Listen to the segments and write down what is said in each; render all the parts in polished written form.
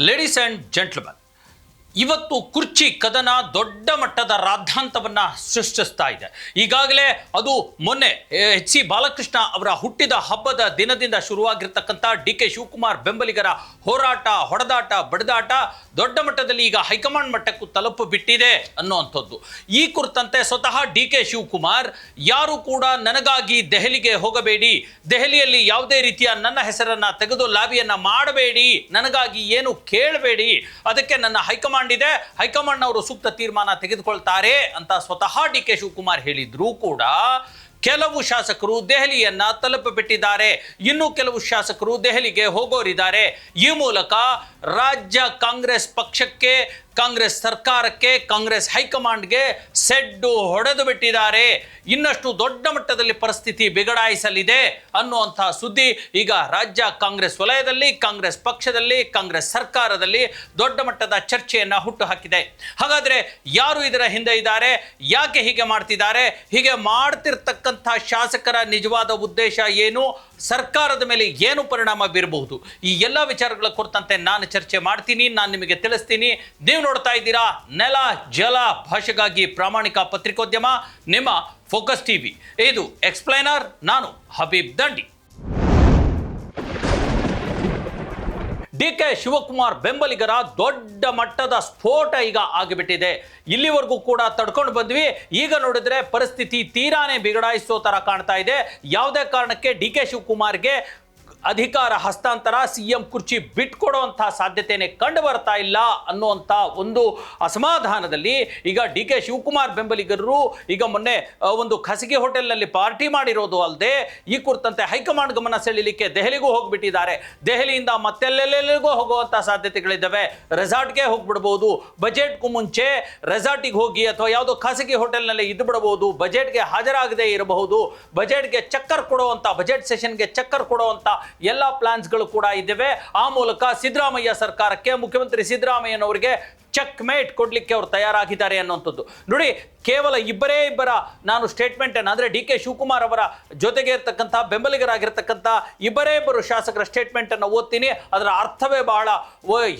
Ladies and gentleman, ಇವತ್ತು ಕುರ್ಚಿ ಕದನ ದೊಡ್ಡ ಮಟ್ಟದ ರಾದ್ಧಾಂತವನ್ನ ಸೃಷ್ಟಿಸ್ತಾ ಇದೆ. ಈಗಾಗಲೇ ಅದು ಮೊನ್ನೆ ಎಚ್.ಸಿ. ಬಾಲಕೃಷ್ಣ ಅವರ ಹುಟ್ಟಿದ ಹಬ್ಬದ ದಿನದಿಂದ ಶುರುವಾಗಿರ್ತಕ್ಕಂಥ ಡಿ.ಕೆ. ಶಿವಕುಮಾರ್ ಬೆಂಬಲಿಗರ ಹೋರಾಟ, ಹೊಡೆದಾಟ, ಬಡಿದಾಟ ದೊಡ್ಡ ಮಟ್ಟದಲ್ಲಿ ಈಗ ಹೈಕಮಾಂಡ್ ಮಟ್ಟಕ್ಕೂ ತಲುಪು ಬಿಟ್ಟಿದೆ ಅನ್ನುವಂಥದ್ದು. ಈ ಕುರಿತಂತೆ ಸ್ವತಃ ಡಿ.ಕೆ. ಶಿವಕುಮಾರ್ ಯಾರು ಕೂಡ ನನಗಾಗಿ ದೆಹಲಿಗೆ ಹೋಗಬೇಡಿ, ದೆಹಲಿಯಲ್ಲಿ ಯಾವುದೇ ರೀತಿಯ ನನ್ನ ಹೆಸರನ್ನ ತೆಗೆದು ಲಾಬಿಯನ್ನ ಮಾಡಬೇಡಿ, ನನಗಾಗಿ ಏನು ಕೇಳಬೇಡಿ, ಅದಕ್ಕೆ ನನ್ನ ಹೈಕಮಾಂಡ್ ಇದೆ, ಹೈಕಮಾಂಡ್ ಅವರು ಸೂಕ್ತ ತೀರ್ಮಾನ ತೆಗೆದುಕೊಳ್ತಾರೆ ಅಂತ ಸ್ವತಃ ಡಿ.ಕೆ. ಶಿವಕುಮಾರ್ ಹೇಳಿದ್ರು ಕೂಡ ಕೆಲವು ಶಾಸಕರು ದೆಹಲಿಯನ್ನ ತಲುಪಿಬಿಟ್ಟಿದ್ದಾರೆ. ಇನ್ನು ಕೆಲವು ಶಾಸಕರು ದೆಹಲಿಗೆ ಹೋಗೋರಿದ್ದಾರೆ. ಈ ಮೂಲಕ ರಾಜ್ಯ ಕಾಂಗ್ರೆಸ್ ಪಕ್ಷಕ್ಕೆ, ಕಾಂಗ್ರೆಸ್ ಸರ್ಕಾರಕ್ಕೆ, ಕಾಂಗ್ರೆಸ್ ಹೈಕಮಾಂಡ್ಗೆ ಸೆಡ್ಡು ಹೊಡೆದು ಬಿಟ್ಟಿದ್ದಾರೆ. ಇನ್ನಷ್ಟು ದೊಡ್ಡ ಮಟ್ಟದಲ್ಲಿ ಪರಿಸ್ಥಿತಿ ಬಿಗಡಾಯಿಸಲಿದೆ ಅನ್ನುವಂಥ ಸುದ್ದಿ ಈಗ ರಾಜ್ಯ ಕಾಂಗ್ರೆಸ್ ವಲಯದಲ್ಲಿ, ಕಾಂಗ್ರೆಸ್ ಪಕ್ಷದಲ್ಲಿ, ಕಾಂಗ್ರೆಸ್ ಸರ್ಕಾರದಲ್ಲಿ ದೊಡ್ಡ ಮಟ್ಟದ ಚರ್ಚೆಯನ್ನು ಹುಟ್ಟುಹಾಕಿದೆ. ಹಾಗಾದರೆ ಯಾರು ಇದರ ಹಿಂದೆ ಇದ್ದಾರೆ, ಯಾಕೆ ಹೀಗೆ ಮಾಡ್ತಿದ್ದಾರೆ, ಹೀಗೆ ಮಾಡ್ತಿರ್ತಕ್ಕಂಥ ಶಾಸಕರ ನಿಜವಾದ ಉದ್ದೇಶ ಏನು, ಸರ್ಕಾರದ ಮೇಲೆ ಏನು ಪರಿಣಾಮ ಬೀರಬಹುದು, ಈ ಎಲ್ಲ ವಿಚಾರಗಳ ಕುರಿತಂತೆ ನಾನು ಚರ್ಚೆ ಮಾಡ್ತೀನಿ, ನಾನು ನಿಮಗೆ ತಿಳಿಸ್ತೀನಿ. ನೀವು ನೋಡ್ತಾ ಇದ್ದೀರಾ ನೆಲ ಜಲ ಭಾಷೆಗಾಗಿ ಪ್ರಾಮಾಣಿಕ ಪತ್ರಿಕೋದ್ಯಮ ನಿಮ್ಮ ಫೋಕಸ್ ಟಿವಿ. ಇದು ಎಕ್ಸ್ಪ್ಲೈನರ್, ನಾನು ಹಬೀಬ್ ದಂಡಿ. ಡಿ.ಕೆ. ಶಿವಕುಮಾರ್ ಬೆಂಬಲಿಗರ ದೊಡ್ಡ ಮಟ್ಟದ ಸ್ಫೋಟ ಈಗ ಆಗಿಬಿಟ್ಟಿದೆ. ಇಲ್ಲಿವರೆಗೂ ಕೂಡ ತಡ್ಕೊಂಡು ಬಂದ್ವಿ, ಈಗ ನೋಡಿದ್ರೆ ಪರಿಸ್ಥಿತಿ ತೀರಾನೇ ಬಿಗಡಾಯಿಸೋ ತರ ಕಾಣ್ತಾ ಇದೆ. ಯಾವುದೇ ಕಾರಣಕ್ಕೆ ಡಿ.ಕೆ. ಶಿವಕುಮಾರ್ಗೆ ಅಧಿಕಾರ ಹಸ್ತಾಂತರ, ಸಿಎಂ ಕುರ್ಚಿ ಬಿಟ್ಕೊಡುವಂತಹ ಸಾಧ್ಯತೆಯೇ ಕಂಡು ಬರ್ತಾ ಇಲ್ಲ ಅನ್ನುವಂಥ ಒಂದು ಅಸಮಾಧಾನದಲ್ಲಿ ಈಗ ಡಿ.ಕೆ. ಶಿವಕುಮಾರ್ ಬೆಂಬಲಿಗರು ಈಗ ಮೊನ್ನೆ ಒಂದು ಖಾಸಗಿ ಹೋಟೆಲ್ನಲ್ಲಿ ಪಾರ್ಟಿ ಮಾಡಿರೋದು ಅಲ್ಲದೆ ಈ ಕುರಿತಂತೆ ಹೈಕಮಾಂಡ್ ಗಮನ ಸೆಳೆಯಲಿಕ್ಕೆ ದೆಹಲಿಗೂ ಹೋಗ್ಬಿಟ್ಟಿದ್ದಾರೆ. ದೆಹಲಿಯಿಂದ ಮತ್ತೆಲ್ಲೆಲ್ಲೆಲ್ಲಿಗೂ ಹೋಗುವಂಥ ಸಾಧ್ಯತೆಗಳಿದ್ದಾವೆ. ರೆಸಾರ್ಟ್ಗೆ ಹೋಗ್ಬಿಡ್ಬೋದು, ಬಜೆಟ್ಗೂ ಮುಂಚೆ ರೆಸಾರ್ಟಿಗೆ ಹೋಗಿ ಅಥವಾ ಯಾವುದೋ ಖಾಸಗಿ ಹೋಟೆಲ್ನಲ್ಲಿ ಇದ್ದು ಬಿಡಬಹುದು, ಬಜೆಟ್ಗೆ ಹಾಜರಾಗದೇ ಇರಬಹುದು, ಬಜೆಟ್ಗೆ ಚಕ್ಕರ್ ಕೊಡುವಂಥ, ಬಜೆಟ್ ಸೆಷನ್ಗೆ ಚಕ್ಕರ್ ಕೊಡುವಂಥ ಎಲ್ಲ ಪ್ಲಾನ್ಸ್ಗಳು ಕೂಡ ಇದ್ದಾವೆ. ಆ ಮೂಲಕ ಸಿದ್ದರಾಮಯ್ಯ ಸರ್ಕಾರಕ್ಕೆ, ಮುಖ್ಯಮಂತ್ರಿ ಸಿದ್ದರಾಮಯ್ಯನವರಿಗೆ ಚೆಕ್ ಮೇಟ್ ಕೊಡ್ಲಿಕ್ಕೆ ಅವರು ತಯಾರಾಗಿದ್ದಾರೆ ಅನ್ನುವಂಥದ್ದು. ನೋಡಿ, ಕೇವಲ ಇಬ್ಬರ ನಾನು ಸ್ಟೇಟ್ಮೆಂಟ್ ಅನ್ನು, ಅಂದರೆ ಡಿ.ಕೆ. ಶಿವಕುಮಾರ್ ಅವರ ಜೊತೆಗೆ ಇರ್ತಕ್ಕಂಥ ಬೆಂಬಲಿಗರಾಗಿರ್ತಕ್ಕಂಥ ಇಬ್ಬರು ಶಾಸಕರ ಸ್ಟೇಟ್ಮೆಂಟ್ ಅನ್ನು ಓದ್ತೀನಿ. ಅದರ ಅರ್ಥವೇ ಬಹಳ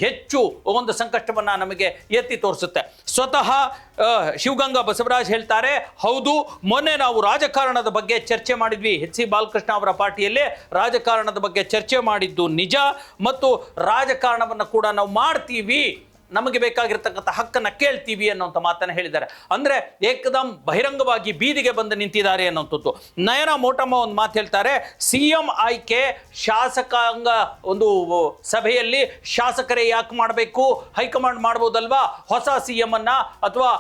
ಹೆಚ್ಚು ಒಂದು ಸಂಕಷ್ಟವನ್ನು ನಮಗೆ ಎತ್ತಿ ತೋರಿಸುತ್ತೆ. ಸ್ವತಃ ಶಿವಗಂಗಾ ಬಸವರಾಜ್ ಹೇಳ್ತಾರೆ, ಹೌದು, ಮೊನ್ನೆ ನಾವು ರಾಜಕಾರಣದ ಬಗ್ಗೆ ಚರ್ಚೆ ಮಾಡಿದ್ವಿ, ಎಚ್.ಸಿ. ಬಾಲಕೃಷ್ಣ ಅವರ ಪಾರ್ಟಿಯಲ್ಲಿ ರಾಜಕಾರಣದ ಬಗ್ಗೆ ಚರ್ಚೆ ಮಾಡಿದ್ದು ನಿಜ, ಮತ್ತು ರಾಜಕಾರಣವನ್ನು ಕೂಡ ನಾವು ಮಾಡ್ತೀವಿ, ನಮಗೆ ಬೇಕಾಗಿರ್ತಕ್ಕಂಥ ಹಕ್ಕನ್ನು ಕೇಳ್ತೀವಿ ಅನ್ನೋಂಥ ಮಾತನ್ನು ಹೇಳಿದ್ದಾರೆ. ಅಂದರೆ ಏಕದಮ್ ಬಹಿರಂಗವಾಗಿ ಬೀದಿಗೆ ಬಂದು ನಿಂತಿದ್ದಾರೆ ಅನ್ನೋಂಥದ್ದು. ನಯನ ಮೋಟಮ್ಮ ಒಂದು ಮಾತು ಹೇಳ್ತಾರೆ, ಸಿಎಂ ಆಯ್ಕೆ ಶಾಸಕಾಂಗ ಒಂದು ಸಭೆಯಲ್ಲಿ ಶಾಸಕರೇ ಯಾಕೆ ಮಾಡಬೇಕು, ಹೈಕಮಾಂಡ್ ಮಾಡ್ಬೋದಲ್ವಾ, ಹೊಸ ಸಿಎಂ ಅನ್ನ ಅಥವಾ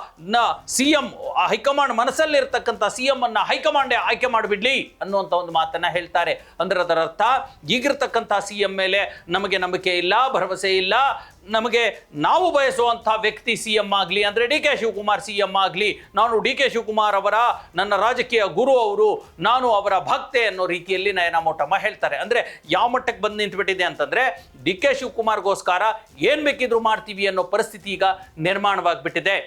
ಸಿಎಂ ಹೈಕಮಾಂಡ್ ಮನಸ್ಸಲ್ಲಿರ್ತಕ್ಕಂಥ ಸಿಎಂ ಅನ್ನ ಹೈಕಮಾಂಡೇ ಆಯ್ಕೆ ಮಾಡಿಬಿಡ್ಲಿ ಅನ್ನುವಂಥ ಒಂದು ಮಾತನ್ನ ಹೇಳ್ತಾರೆ. ಅಂದ್ರೆ ಅದರ ಅರ್ಥ ಈಗಿರ್ತಕ್ಕಂಥ ಸಿಎಂ ಮೇಲೆ ನಮಗೆ ನಂಬಿಕೆ ಇಲ್ಲ, ಭರವಸೆ ಇಲ್ಲ, ನಮಗೆ ನಾವು ಬಯಸುವಂಥ ವ್ಯಕ್ತಿ ಸಿಎಂ ಆಗಲಿ, ಅಂದರೆ ಡಿ.ಕೆ. ಶಿವಕುಮಾರ್ ಸಿಎಂ ಆಗಲಿ, ನಾನು ಡಿ.ಕೆ. ಶಿವಕುಮಾರ್ ಅವರ ನನ್ನ ರಾಜಕೀಯ ಗುರು ಅವರು, ನಾನು ಅವರ ಭಕ್ತೆ ಅನ್ನೋ ರೀತಿಯಲ್ಲಿ ನಯನ ಮೋಟಮ್ಮ ಹೇಳ್ತಾರೆ. ಅಂದರೆ ಯಾವ ಮಟ್ಟಕ್ಕೆ ಬಂದು ನಿಂತುಬಿಟ್ಟಿದೆ ಅಂತಂದರೆ ಡಿ.ಕೆ. ಶಿವಕುಮಾರ್ಗೋಸ್ಕರ ಏನು ಬೇಕಿದ್ರು ಮಾಡ್ತೀವಿ ಅನ್ನೋ ಪರಿಸ್ಥಿತಿ ಈಗ ನಿರ್ಮಾಣವಾಗಿಬಿಟ್ಟಿದೆ.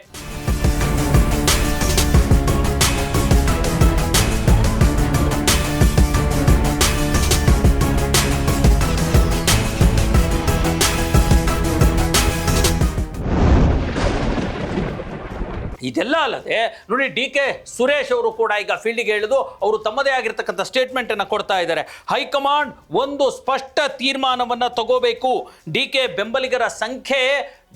ಇದೆಲ್ಲ ಅಲ್ಲದೆ ನೋಡಿ, ಡಿ.ಕೆ. ಸುರೇಶ್ ಅವರು ಕೂಡ ಈಗ ಫೀಲ್ಡಿಗೆ ಇಳಿದು ಅವರು ತಮ್ಮದೇ ಆಗಿರ್ತಕ್ಕಂಥ ಸ್ಟೇಟ್ಮೆಂಟ್ ಅನ್ನು ಕೊಡ್ತಾ ಇದ್ದಾರೆ. ಹೈಕಮಾಂಡ್ ಒಂದು ಸ್ಪಷ್ಟ ತೀರ್ಮಾನವನ್ನು ತಗೋಬೇಕು, ಡಿ.ಕೆ. ಬೆಂಬಲಿಗರ ಸಂಖ್ಯೆ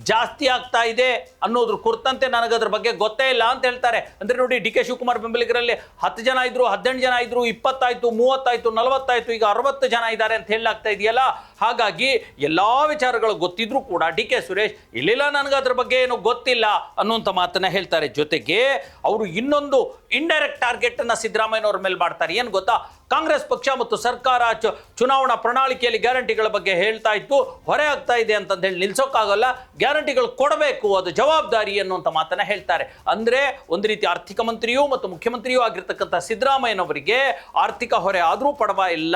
ಜಾಸ್ತಿ ಆಗ್ತಾ ಇದೆ ಅನ್ನೋದ್ರ ಕುರಿತಂತೆ ನನಗದ್ರ ಬಗ್ಗೆ ಗೊತ್ತೇ ಇಲ್ಲ ಅಂತ ಹೇಳ್ತಾರೆ. ಅಂದರೆ ನೋಡಿ, ಡಿ.ಕೆ. ಶಿವಕುಮಾರ್ ಬೆಂಬಲಿಗರಲ್ಲಿ 10 ಜನ ಇದ್ರು, 18 ಜನ ಇದ್ರು, 20 ಆಯ್ತು, 30 ಆಯ್ತು, 40 ಆಯ್ತು, ಈಗ 60 ಜನ ಇದ್ದಾರೆ ಅಂತ ಹೇಳಲಾಗ್ತಾ ಇದೆಯಲ್ಲ. ಹಾಗಾಗಿ ಎಲ್ಲಾ ವಿಚಾರಗಳು ಗೊತ್ತಿದ್ರು ಕೂಡ ಡಿ.ಕೆ. ಸುರೇಶ್ ಇಲ್ಲಿಲ್ಲ, ನನಗದ್ರ ಬಗ್ಗೆ ಏನು ಗೊತ್ತಿಲ್ಲ ಅನ್ನುವಂಥ ಮಾತನ್ನ ಹೇಳ್ತಾರೆ. ಜೊತೆಗೆ ಅವರು ಇನ್ನೊಂದು ಇಂಡೈರೆಕ್ಟ್ ಟಾರ್ಗೆಟ್ ಅನ್ನ ಸಿದ್ದರಾಮಯ್ಯನವ್ರ ಮೇಲೆ ಮಾಡ್ತಾರೆ. ಏನು ಗೊತ್ತಾ, ಕಾಂಗ್ರೆಸ್ ಪಕ್ಷ ಮತ್ತು ಸರ್ಕಾರ ಚುನಾವಣಾ ಪ್ರಣಾಳಿಕೆಯಲ್ಲಿ ಗ್ಯಾರಂಟಿಗಳ ಬಗ್ಗೆ ಹೇಳ್ತಾ ಇತ್ತು, ಹೊರೆ ಆಗ್ತಾ ಇದೆ ಅಂತಂದು ಹೇಳಿ ನಿಲ್ಸೋಕ್ಕಾಗಲ್ಲ, ಗ್ಯಾರಂಟಿಗಳು ಕೊಡಬೇಕು, ಅದು ಜವಾಬ್ದಾರಿ ಅನ್ನುವಂಥ ಮಾತನ್ನ ಹೇಳ್ತಾರೆ. ಅಂದ್ರೆ ಒಂದು ರೀತಿ ಆರ್ಥಿಕ ಮಂತ್ರಿಯೂ ಮತ್ತು ಮುಖ್ಯಮಂತ್ರಿಯೂ ಆಗಿರ್ತಕ್ಕಂಥ ಸಿದ್ದರಾಮಯ್ಯನವರಿಗೆ ಆರ್ಥಿಕ ಹೊರೆ ಆದರೂ ಪಡವ ಇಲ್ಲ,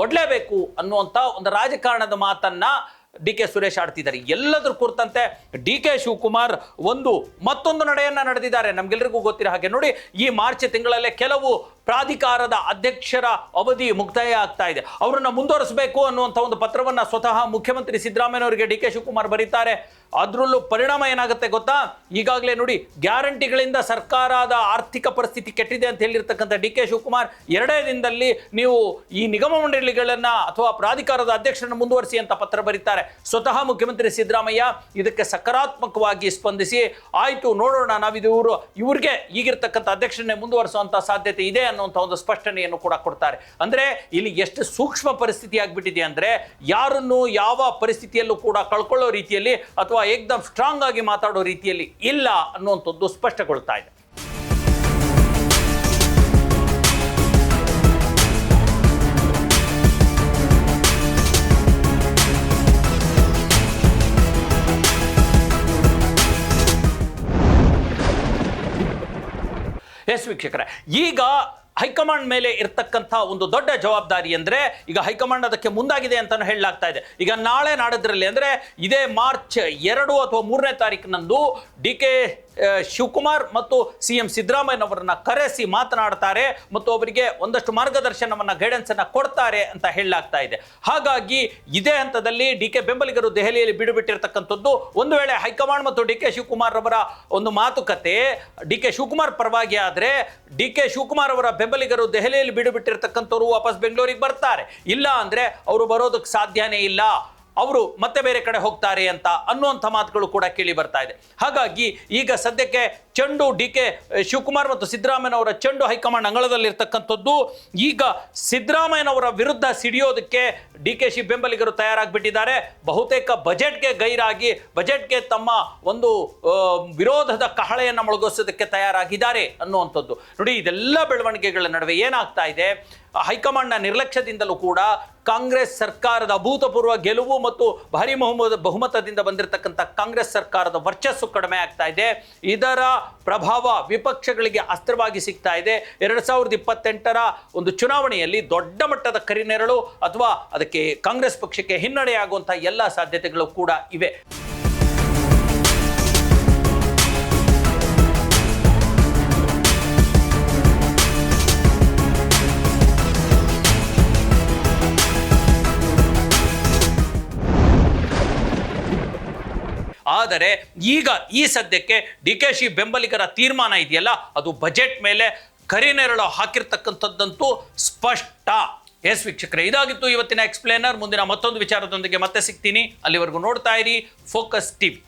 ಕೊಡಲೇಬೇಕು ಅನ್ನುವಂಥ ಒಂದು ರಾಜಕಾರಣದ ಮಾತನ್ನ ಡಿ.ಕೆ. ಸುರೇಶ್ ಆಡ್ತಿದ್ದಾರೆ. ಎಲ್ಲದರ ಕುರಿತಂತೆ ಡಿ.ಕೆ. ಶಿವಕುಮಾರ್ ಮತ್ತೊಂದು ನಡೆಯನ್ನ ನಡೆದಿದ್ದಾರೆ. ನಮ್ಗೆಲ್ಲರಿಗೂ ಗೊತ್ತಿರೋ ಹಾಗೆ ನೋಡಿ, ಈ ಮಾರ್ಚ್ ತಿಂಗಳಲ್ಲೇ ಕೆಲವು ಪ್ರಾಧಿಕಾರದ ಅಧ್ಯಕ್ಷರ ಅವಧಿ ಮುಕ್ತಾಯ ಆಗ್ತಾ ಇದೆ, ಅವರನ್ನ ಮುಂದುವರಿಸಬೇಕು ಅನ್ನುವಂಥ ಒಂದು ಪತ್ರವನ್ನ ಸ್ವತಃ ಮುಖ್ಯಮಂತ್ರಿ ಸಿದ್ದರಾಮಯ್ಯನವರಿಗೆ ಡಿ ಕೆ ಶಿವಕುಮಾರ್ ಬರೀತಾರೆ. ಅದರಲ್ಲೂ ಪರಿಣಾಮ ಏನಾಗುತ್ತೆ ಗೊತ್ತಾ? ಈಗಾಗಲೇ ನೋಡಿ, ಗ್ಯಾರಂಟಿಗಳಿಂದ ಸರ್ಕಾರದ ಆರ್ಥಿಕ ಪರಿಸ್ಥಿತಿ ಕೆಟ್ಟಿದೆ ಅಂತ ಹೇಳಿರ್ತಕ್ಕಂಥ ಡಿ ಕೆ ಶಿವಕುಮಾರ್ 2 ದಿನದಲ್ಲಿ ನೀವು ಈ ನಿಗಮ ಮಂಡಳಿಗಳನ್ನ ಅಥವಾ ಪ್ರಾಧಿಕಾರದ ಅಧ್ಯಕ್ಷರನ್ನು ಮುಂದುವರಿಸಿ ಅಂತ ಪತ್ರ ಬರೀತಾರೆ. ಸ್ವತಃ ಮುಖ್ಯಮಂತ್ರಿ ಸಿದ್ದರಾಮಯ್ಯ ಇದಕ್ಕೆ ಸಕಾರಾತ್ಮಕವಾಗಿ ಸ್ಪಂದಿಸಿ, ಆಯ್ತು ನೋಡೋಣ, ನಾವಿದು ಇವ್ರಿಗೆ ಈಗಿರ್ತಕ್ಕಂಥ ಅಧ್ಯಕ್ಷರನ್ನೇ ಮುಂದುವರಿಸುವಂತ ಸಾಧ್ಯತೆ ಇದೆ ಅನ್ನುವಂಥ ಒಂದು ಸ್ಪಷ್ಟನೆಯನ್ನು ಕೂಡ ಕೊಡ್ತಾರೆ. ಅಂದ್ರೆ ಇಲ್ಲಿ ಎಷ್ಟು ಸೂಕ್ಷ್ಮ ಪರಿಸ್ಥಿತಿ ಆಗ್ಬಿಟ್ಟಿದೆ ಅಂದ್ರೆ, ಯಾರನ್ನು ಯಾವ ಪರಿಸ್ಥಿತಿಯಲ್ಲೂ ಕೂಡ ಕಳ್ಕೊಳ್ಳೋ ರೀತಿಯಲ್ಲಿ ಅಥವಾ ಏಕದಮ್ ಸ್ಟ್ರಾಂಗ್ ಆಗಿ ಮಾತಾಡೋ ರೀತಿಯಲ್ಲಿ ಇಲ್ಲ ಅನ್ನುವಂಥದ್ದು ಸ್ಪಷ್ಟಗೊಳ್ತಾ ಇದೆ. ಎಸ್ ವೀಕ್ಷಕರೇ, ಈಗ ಹೈಕಮಾಂಡ್ ಮೇಲೆ ಇರ್ತಕ್ಕಂಥ ಒಂದು ದೊಡ್ಡ ಜವಾಬ್ದಾರಿ ಅಂದ್ರೆ, ಈಗ ಹೈಕಮಾಂಡ್ ಅದಕ್ಕೆ ಮುಂದಾಗಿದೆ ಅಂತಾನು ಹೇಳಲಾಗ್ತಾ ಇದೆ. ಈಗ ನಾಳೆ ನಾಡಿದ್ರಲ್ಲಿ ಅಂದ್ರೆ ಇದೇ ಮಾರ್ಚ್ 2 ಅಥವಾ 3ನೇ ತಾರೀಕಿನಂದು ಡಿ ಕೆ ಶಿವಕುಮಾರ್ ಮತ್ತು ಸಿಎಂ ಸಿದ್ದರಾಮಯ್ಯನವರನ್ನ ಕರೆಸಿ ಮಾತನಾಡ್ತಾರೆ ಮತ್ತು ಅವರಿಗೆ ಒಂದಷ್ಟು ಮಾರ್ಗದರ್ಶನವನ್ನ ಗೈಡೆನ್ಸ್ ಅನ್ನ ಕೊಡ್ತಾರೆ ಅಂತ ಹೇಳಲಾಗ್ತಾ ಇದೆ. ಹಾಗಾಗಿ ಇದೇ ಹಂತದಲ್ಲಿ ಡಿ ಕೆ ಬೆಂಬಲಿಗರು ದೆಹಲಿಯಲ್ಲಿ ಬಿಡುಬಿಟ್ಟಿರ್ತಕ್ಕಂಥದ್ದು. ಒಂದು ವೇಳೆ ಹೈಕಮಾಂಡ್ ಮತ್ತು ಡಿ ಕೆ ಶಿವಕುಮಾರ್ ಅವರ ಒಂದು ಮಾತುಕತೆ ಡಿ ಕೆ ಶಿವಕುಮಾರ್ ಪರವಾಗಿ ಆದ್ರೆ, ಡಿ ಕೆ ಶಿವಕುಮಾರ್ ಅವರ ಬೆಂಬಲಿಗರು ದೆಹಲಿಯಲ್ಲಿ ಬಿಡುಬಿಟ್ಟಿರ್ತಕ್ಕಂಥವ್ರು ವಾಪಸ್ ಬೆಂಗಳೂರಿಗೆ ಬರ್ತಾರೆ, ಇಲ್ಲ ಅಂದ್ರೆ ಅವರು ಬರೋದಕ್ಕೆ ಸಾಧ್ಯನೇ ಇಲ್ಲ, ಅವರು ಮತ್ತೆ ಬೇರೆ ಕಡೆ ಹೋಗ್ತಾರೆ ಅಂತ ಅನ್ನುವಂಥ ಮಾತುಗಳು ಕೂಡ ಕೇಳಿ ಬರ್ತಾ ಇದೆ. ಹಾಗಾಗಿ ಈಗ ಸದ್ಯಕ್ಕೆ ಚೆಂಡು ಡಿ ಕೆ ಶಿವಕುಮಾರ್ ಮತ್ತು ಸಿದ್ದರಾಮಯ್ಯನವರ ಚೆಂಡು ಹೈಕಮಾಂಡ್ ಅಂಗಳದಲ್ಲಿರ್ತಕ್ಕಂಥದ್ದು. ಈಗ ಸಿದ್ದರಾಮಯ್ಯನವರ ವಿರುದ್ಧ ಸಿಡಿಯೋದಕ್ಕೆ ಡಿ ಕೆ ಶಿ ಬೆಂಬಲಿಗರು ತಯಾರಾಗಿಬಿಟ್ಟಿದ್ದಾರೆ. ಬಹುತೇಕ ಬಜೆಟ್ಗೆ ಗೈರಾಗಿ, ಬಜೆಟ್ಗೆ ತಮ್ಮ ಒಂದು ವಿರೋಧದ ಕಹಳೆಯನ್ನು ಮೊಳಗಿಸೋದಕ್ಕೆ ತಯಾರಾಗಿದ್ದಾರೆ ಅನ್ನುವಂಥದ್ದು. ನೋಡಿ, ಇದೆಲ್ಲ ಬೆಳವಣಿಗೆಗಳ ನಡುವೆ ಏನಾಗ್ತಾ ಇದೆ, ಹೈಕಮಾಂಡ್ನ ನಿರ್ಲಕ್ಷ್ಯದಿಂದಲೂ ಕೂಡ ಕಾಂಗ್ರೆಸ್ ಸರ್ಕಾರದ ಅಭೂತಪೂರ್ವ ಗೆಲುವು ಮತ್ತು ಭಾರಿ ಬಹುಮತದಿಂದ ಬಂದಿರತಕ್ಕಂಥ ಕಾಂಗ್ರೆಸ್ ಸರ್ಕಾರದ ವರ್ಚಸ್ಸು ಕಡಿಮೆ ಆಗ್ತಾ ಇದೆ. ಇದರ ಪ್ರಭಾವ ವಿಪಕ್ಷಗಳಿಗೆ ಅಸ್ತ್ರವಾಗಿ ಸಿಗ್ತಾ ಇದೆ. 2028ರ ಒಂದು ಚುನಾವಣೆಯಲ್ಲಿ ದೊಡ್ಡ ಮಟ್ಟದ ಕರಿನೆರಳು ಅಥವಾ ಅದಕ್ಕೆ ಕಾಂಗ್ರೆಸ್ ಪಕ್ಷಕ್ಕೆ ಹಿನ್ನಡೆಯಾಗುವಂತಹ ಎಲ್ಲ ಸಾಧ್ಯತೆಗಳು ಕೂಡ ಇವೆ. ಆದರೆ ಈಗ ಈ ಸದ್ಯಕ್ಕೆ ಡಿ ಕೆ ಶಿ ಬೆಂಬಲಿಗರ ತೀರ್ಮಾನ ಇದೆಯಲ್ಲ, ಅದು ಬಜೆಟ್ ಮೇಲೆ ಕರಿನೆರಳು ಹಾಕಿರ್ತಕ್ಕಂಥದ್ದಂತೂ ಸ್ಪಷ್ಟ. ಎಸ್ ವೀಕ್ಷಕರೇ, ಇದಾಗಿತ್ತು ಇವತ್ತಿನ ಎಕ್ಸ್ಪ್ಲೇನರ್. ಮುಂದಿನ ಮತ್ತೊಂದು ವಿಚಾರದೊಂದಿಗೆ ಮತ್ತೆ ಸಿಗ್ತೀನಿ. ಅಲ್ಲಿವರೆಗೂ ನೋಡ್ತಾ ಇರಿ ಫೋಕಸ್ ಟಿವಿ.